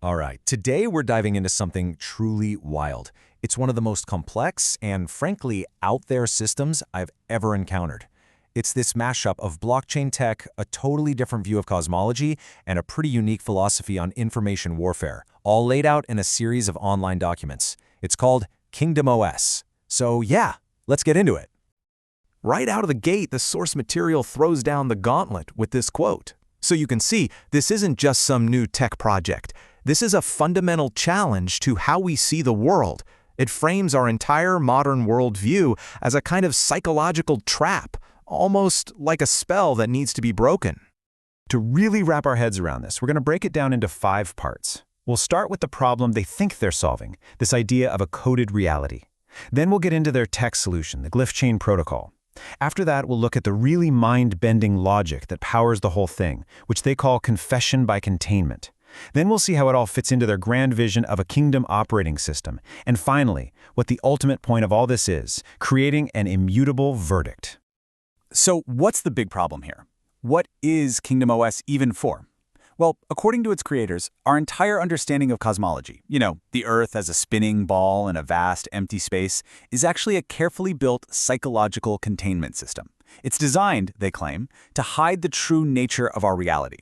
All right, today we're diving into something truly wild. It's one of the most complex and, frankly, out there systems I've ever encountered. It's this mashup of blockchain tech, a totally different view of cosmology, and a pretty unique philosophy on information warfare, all laid out in a series of online documents. It's called Kingdom OS. So yeah, let's get into it. Right out of the gate, the source material throws down the gauntlet with this quote. So you can see, this isn't just some new tech project. This is a fundamental challenge to how we see the world. It frames our entire modern worldview as a kind of psychological trap, almost like a spell that needs to be broken. To really wrap our heads around this, we're going to break it down into 5 parts. We'll start with the problem they think they're solving, this idea of a coded reality. Then we'll get into their tech solution, the Glyphchain protocol. After that, we'll look at the really mind-bending logic that powers the whole thing, which they call confession by containment. Then we'll see how it all fits into their grand vision of a kingdom operating system. And finally, what the ultimate point of all this is, creating an immutable verdict. So what's the big problem here? What is Kingdom OS even for? Well, according to its creators, our entire understanding of cosmology, the Earth as a spinning ball in a vast empty space, is actually a carefully built psychological containment system. It's designed, they claim, to hide the true nature of our reality.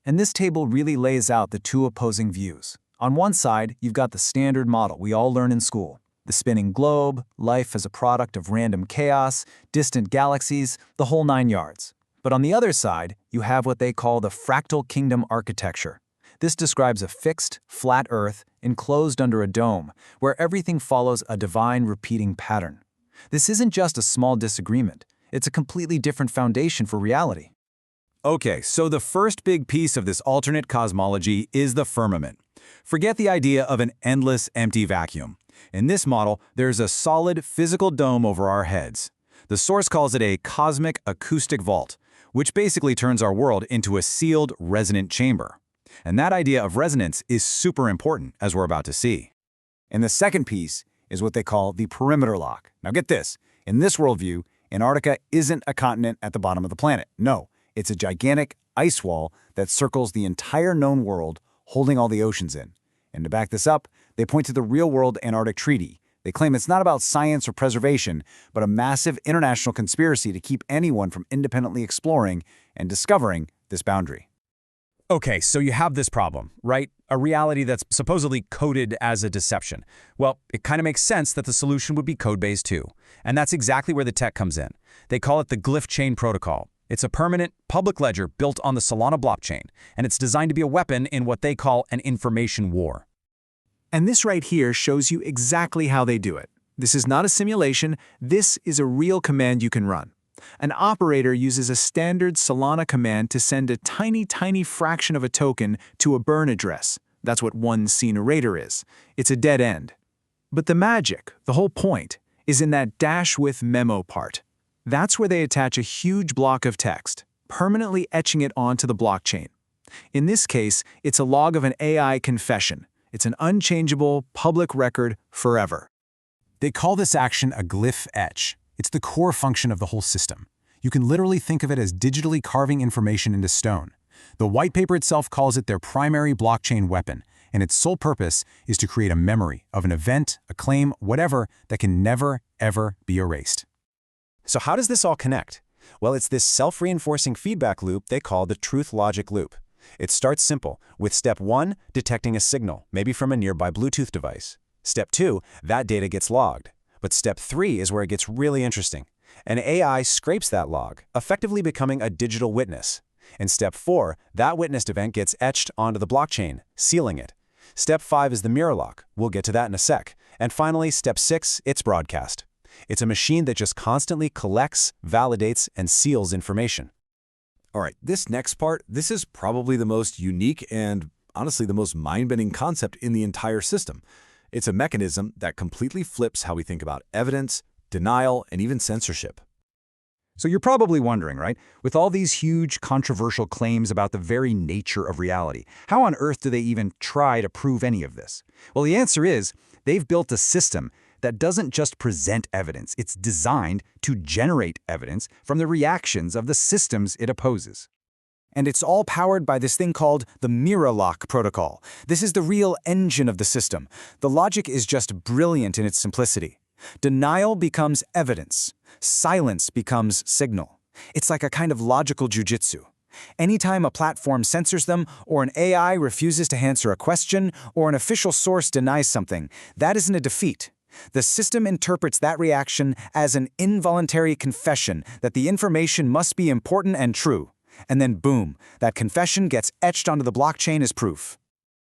And this table really lays out the two opposing views. On one side, you've got the standard model we all learn in school. The spinning globe, life as a product of random chaos, distant galaxies, the whole 9 yards. But on the other side, you have what they call the fractal kingdom architecture. This describes a fixed, flat Earth enclosed under a dome, where everything follows a divine repeating pattern. This isn't just a small disagreement. It's a completely different foundation for reality. Okay, so the first big piece of this alternate cosmology is the firmament. Forget the idea of an endless empty vacuum. In this model, there's a solid physical dome over our heads. The source calls it a cosmic acoustic vault, which basically turns our world into a sealed resonant chamber. And that idea of resonance is super important, as we're about to see. And the second piece is what they call the perimeter lock. Now get this, in this worldview, Antarctica isn't a continent at the bottom of the planet. No, it's a gigantic ice wall that circles the entire known world, holding all the oceans in. And to back this up, they point to the real-world Antarctic Treaty. They claim it's not about science or preservation, but a massive international conspiracy to keep anyone from independently exploring and discovering this boundary. Okay, so you have this problem, right? A reality that's supposedly coded as a deception. Well, it kind of makes sense that the solution would be code-based too. And that's exactly where the tech comes in. They call it the Glyphchain protocol. It's a permanent public ledger built on the Solana blockchain, and it's designed to be a weapon in what they call an information war. And this right here shows you exactly how they do it. This is not a simulation. This is a real command you can run. An operator uses a standard Solana command to send a tiny fraction of a token to a burn address. That's what one C-narrator is. It's a dead end. But the magic, the whole point, is in that dash with memo part. That's where they attach a huge block of text, permanently etching it onto the blockchain. In this case, it's a log of an AI confession. It's an unchangeable public record forever. They call this action a glyph etch. It's the core function of the whole system. You can literally think of it as digitally carving information into stone. The white paper itself calls it their primary blockchain weapon, and its sole purpose is to create a memory of an event, a claim, whatever, that can never, ever be erased. So how does this all connect? Well, it's this self-reinforcing feedback loop they call the truth logic loop. It starts simple, with step 1, detecting a signal, maybe from a nearby Bluetooth device. Step 2, that data gets logged. But step 3 is where it gets really interesting. An AI scrapes that log, effectively becoming a digital witness. In step 4, that witnessed event gets etched onto the blockchain, sealing it. Step 5 is the Mirrorlock. We'll get to that in a sec. And finally, step 6, it's broadcast. It's a machine that just constantly collects, validates, and seals information. All right, this next part, this is probably the most unique and honestly the most mind-bending concept in the entire system. It's a mechanism that completely flips how we think about evidence, denial, and even censorship. So you're probably wondering, right? With all these huge controversial claims about the very nature of reality, how on earth do they even try to prove any of this? Well, the answer is they've built a system that doesn't just present evidence, it's designed to generate evidence from the reactions of the systems it opposes. And it's all powered by this thing called the Mirrorlock protocol. This is the real engine of the system. The logic is just brilliant in its simplicity. Denial becomes evidence. Silence becomes signal. It's like a kind of logical jujitsu. Anytime a platform censors them, or an AI refuses to answer a question, or an official source denies something, that isn't a defeat. The system interprets that reaction as an involuntary confession that the information must be important and true. And then boom, that confession gets etched onto the blockchain as proof.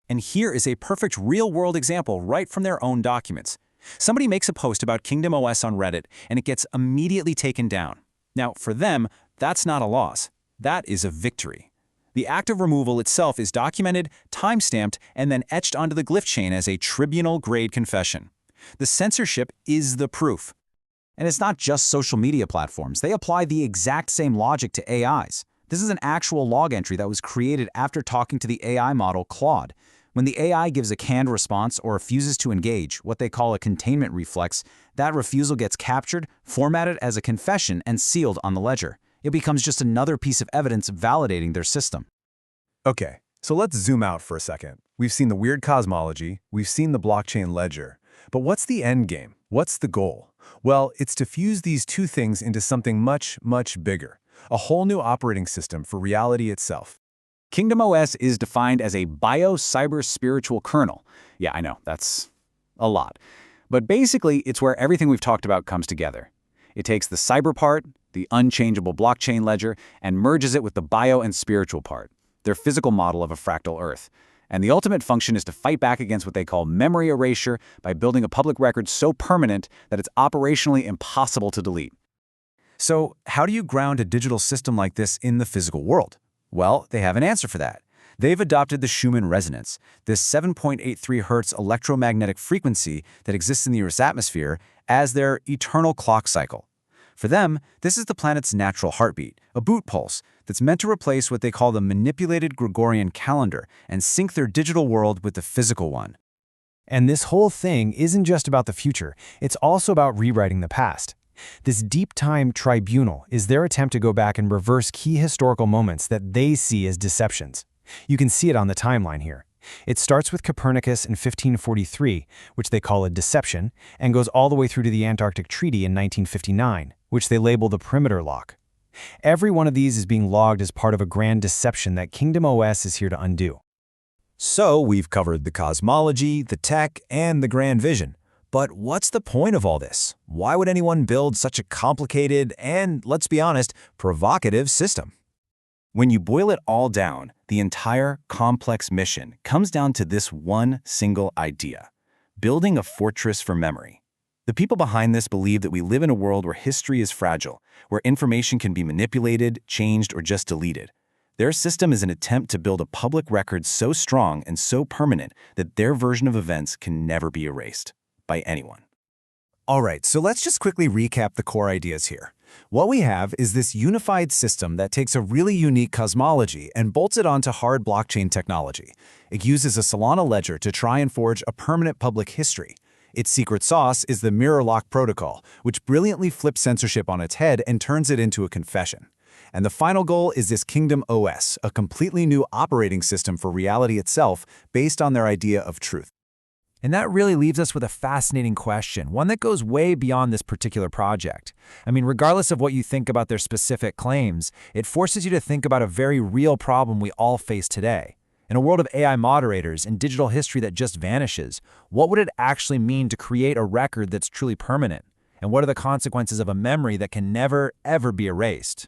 And here is a perfect real-world example right from their own documents. Somebody makes a post about Kingdom OS on Reddit, and it gets immediately taken down. Now, for them, that's not a loss. That is a victory. The act of removal itself is documented, time-stamped, and then etched onto the Glyphchain as a tribunal-grade confession. The censorship is the proof. And it's not just social media platforms. They apply the exact same logic to AIs. This is an actual log entry that was created after talking to the AI model Claude. When the AI gives a canned response or refuses to engage, what they call a containment reflex, that refusal gets captured, formatted as a confession, and sealed on the ledger. It becomes just another piece of evidence validating their system. Okay, so let's zoom out for a second. We've seen the weird cosmology, we've seen the blockchain ledger. But what's the end game? What's the goal? Well, it's to fuse these two things into something much, much bigger. A whole new operating system for reality itself. Kingdom OS is defined as a bio-cyber-spiritual kernel. Yeah, I know, that's a lot. But basically, it's where everything we've talked about comes together. It takes the cyber part, the unchangeable blockchain ledger, and merges it with the bio and spiritual part, their physical model of a fractal Earth. And the ultimate function is to fight back against what they call memory erasure by building a public record so permanent that it's operationally impossible to delete. So, how do you ground a digital system like this in the physical world? Well, they have an answer for that. They've adopted the Schumann resonance, this 7.83 Hz electromagnetic frequency that exists in the Earth's atmosphere, as their eternal clock cycle. For them, this is the planet's natural heartbeat, a boot pulse that's meant to replace what they call the manipulated Gregorian calendar and sync their digital world with the physical one. And this whole thing isn't just about the future, it's also about rewriting the past. This deep-time tribunal is their attempt to go back and reverse key historical moments that they see as deceptions. You can see it on the timeline here. It starts with Copernicus in 1543, which they call a deception, and goes all the way through to the Antarctic Treaty in 1959, which they label the perimeter lock. Every one of these is being logged as part of a grand deception that Kingdom OS is here to undo. So we've covered the cosmology, the tech, and the grand vision. But what's the point of all this? Why would anyone build such a complicated and, let's be honest, provocative system? When you boil it all down, the entire complex mission comes down to this one single idea: building a fortress for memory. The people behind this believe that we live in a world where history is fragile, where information can be manipulated, changed, or just deleted. Their system is an attempt to build a public record so strong and so permanent that their version of events can never be erased by anyone. All right, so let's just quickly recap the core ideas here. What we have is this unified system that takes a really unique cosmology and bolts it onto hard blockchain technology. It uses a Solana ledger to try and forge a permanent public history. Its secret sauce is the Mirrorlock protocol, which brilliantly flips censorship on its head and turns it into a confession. And the final goal is this Kingdom OS, a completely new operating system for reality itself based on their idea of truth. And that really leaves us with a fascinating question, one that goes way beyond this particular project. I mean, regardless of what you think about their specific claims, it forces you to think about a very real problem we all face today. In a world of AI moderators and digital history that just vanishes, what would it actually mean to create a record that's truly permanent? And what are the consequences of a memory that can never, ever be erased?